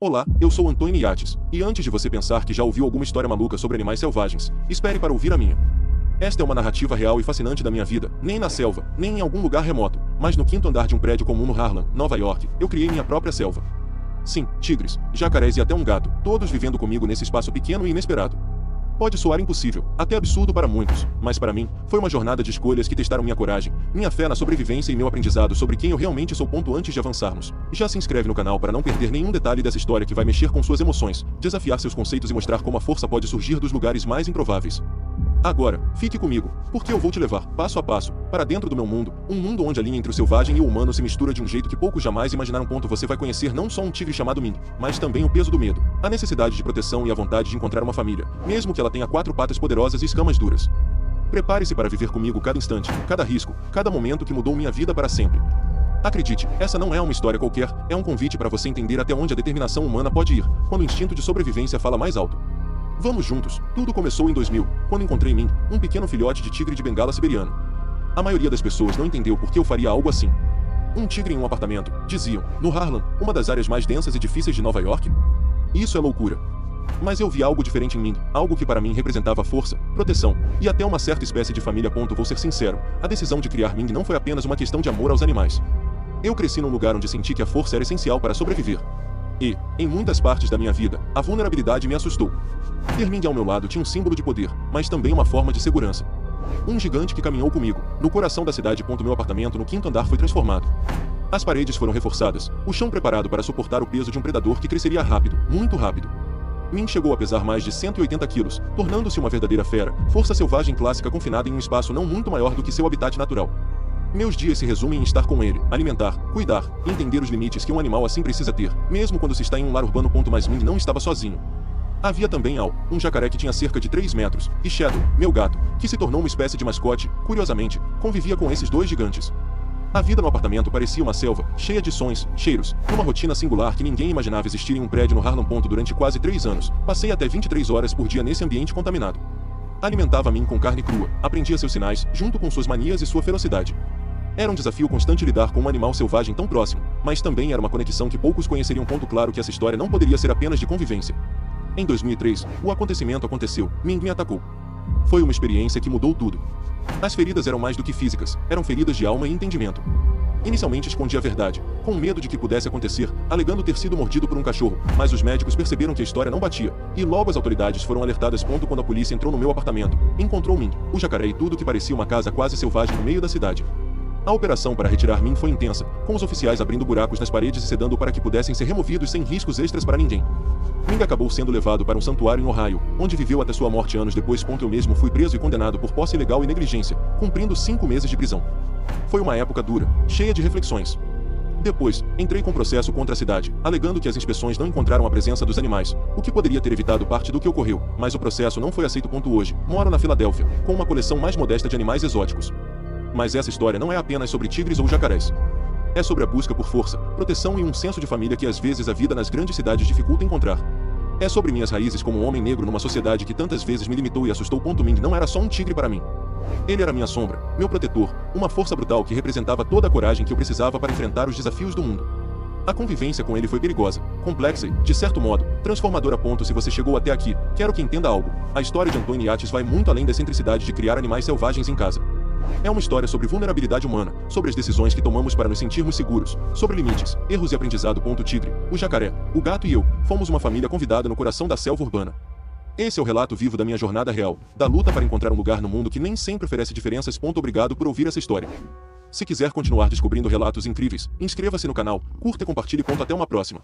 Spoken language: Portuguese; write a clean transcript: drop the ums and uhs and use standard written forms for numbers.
Olá, eu sou Antônio Yates, e antes de você pensar que já ouviu alguma história maluca sobre animais selvagens, espere para ouvir a minha. Esta é uma narrativa real e fascinante da minha vida, nem na selva, nem em algum lugar remoto, mas no quinto andar de um prédio comum no Harlem, Nova York, eu criei minha própria selva. Sim, tigres, jacarés e até um gato, todos vivendo comigo nesse espaço pequeno e inesperado. Pode soar impossível, até absurdo para muitos, mas para mim, foi uma jornada de escolhas que testaram minha coragem, minha fé na sobrevivência e meu aprendizado sobre quem eu realmente sou. Antes de avançarmos, já se inscreve no canal para não perder nenhum detalhe dessa história que vai mexer com suas emoções, desafiar seus conceitos e mostrar como a força pode surgir dos lugares mais improváveis. Agora, fique comigo, porque eu vou te levar, passo a passo, para dentro do meu mundo, um mundo onde a linha entre o selvagem e o humano se mistura de um jeito que poucos jamais imaginaram. Você vai conhecer não só um tigre chamado Ming, mas também o peso do medo, a necessidade de proteção e a vontade de encontrar uma família, mesmo que ela tenha 4 patas poderosas e escamas duras. Prepare-se para viver comigo cada instante, cada risco, cada momento que mudou minha vida para sempre. Acredite, essa não é uma história qualquer, é um convite para você entender até onde a determinação humana pode ir, quando o instinto de sobrevivência fala mais alto. Vamos juntos. Tudo começou em 2000, quando encontrei Ming, um pequeno filhote de tigre de bengala siberiano. A maioria das pessoas não entendeu por que eu faria algo assim. Um tigre em um apartamento, diziam, no Harlem, uma das áreas mais densas e difíceis de Nova York? Isso é loucura. Mas eu vi algo diferente em Ming, algo que para mim representava força, proteção, e até uma certa espécie de família. Vou ser sincero, a decisão de criar Ming não foi apenas uma questão de amor aos animais. Eu cresci num lugar onde senti que a força era essencial para sobreviver. E, em muitas partes da minha vida, a vulnerabilidade me assustou. Ter Ming ao meu lado tinha um símbolo de poder, mas também uma forma de segurança. Um gigante que caminhou comigo, no coração da cidade. Meu apartamento no quinto andar foi transformado. As paredes foram reforçadas, o chão preparado para suportar o peso de um predador que cresceria rápido, muito rápido. Ming chegou a pesar mais de 180 quilos, tornando-se uma verdadeira fera, força selvagem clássica confinada em um espaço não muito maior do que seu habitat natural. Meus dias se resumem em estar com ele, alimentar, cuidar e entender os limites que um animal assim precisa ter, mesmo quando se está em um lar urbano. Mas Ming não estava sozinho. Havia também Al, um jacaré que tinha cerca de 3 metros, e Shadow, meu gato, que se tornou uma espécie de mascote. Curiosamente, convivia com esses dois gigantes. A vida no apartamento parecia uma selva, cheia de sons, cheiros, uma rotina singular que ninguém imaginava existir em um prédio no Harlem. Durante quase 3 anos, passei até 23 horas por dia nesse ambiente contaminado. Alimentava Ming com carne crua, aprendia seus sinais, junto com suas manias e sua ferocidade. Era um desafio constante lidar com um animal selvagem tão próximo, mas também era uma conexão que poucos conheceriam. Claro que essa história não poderia ser apenas de convivência. Em 2003, o acontecimento aconteceu, Ming me atacou. Foi uma experiência que mudou tudo. As feridas eram mais do que físicas, eram feridas de alma e entendimento. Inicialmente escondi a verdade, com medo de que pudesse acontecer, alegando ter sido mordido por um cachorro, mas os médicos perceberam que a história não batia, e logo as autoridades foram alertadas. Quando a polícia entrou no meu apartamento, encontrou Ming, o jacaré e tudo que parecia uma casa quase selvagem no meio da cidade. A operação para retirar Ming foi intensa, com os oficiais abrindo buracos nas paredes e sedando para que pudessem ser removidos sem riscos extras para ninguém. Ming acabou sendo levado para um santuário em Ohio, onde viveu até sua morte anos depois. Eu mesmo fui preso e condenado por posse ilegal e negligência, cumprindo 5 meses de prisão. Foi uma época dura, cheia de reflexões. Depois, entrei com processo contra a cidade, alegando que as inspeções não encontraram a presença dos animais, o que poderia ter evitado parte do que ocorreu, mas o processo não foi aceito. Hoje, moro na Filadélfia, com uma coleção mais modesta de animais exóticos. Mas essa história não é apenas sobre tigres ou jacarés. É sobre a busca por força, proteção e um senso de família que às vezes a vida nas grandes cidades dificulta encontrar. É sobre minhas raízes como um homem negro numa sociedade que tantas vezes me limitou e assustou. Ming não era só um tigre para mim. Ele era minha sombra, meu protetor, uma força brutal que representava toda a coragem que eu precisava para enfrentar os desafios do mundo. A convivência com ele foi perigosa, complexa e, de certo modo, transformadora. Se você chegou até aqui, quero que entenda algo. A história de Antônio Yates vai muito além da excentricidade de criar animais selvagens em casa. É uma história sobre vulnerabilidade humana, sobre as decisões que tomamos para nos sentirmos seguros, sobre limites, erros e aprendizado. O tigre, o jacaré, o gato e eu, fomos uma família convidada no coração da selva urbana. Esse é o relato vivo da minha jornada real, da luta para encontrar um lugar no mundo que nem sempre oferece diferenças. Obrigado por ouvir essa história. Se quiser continuar descobrindo relatos incríveis, inscreva-se no canal, curta e compartilhe. Até uma próxima.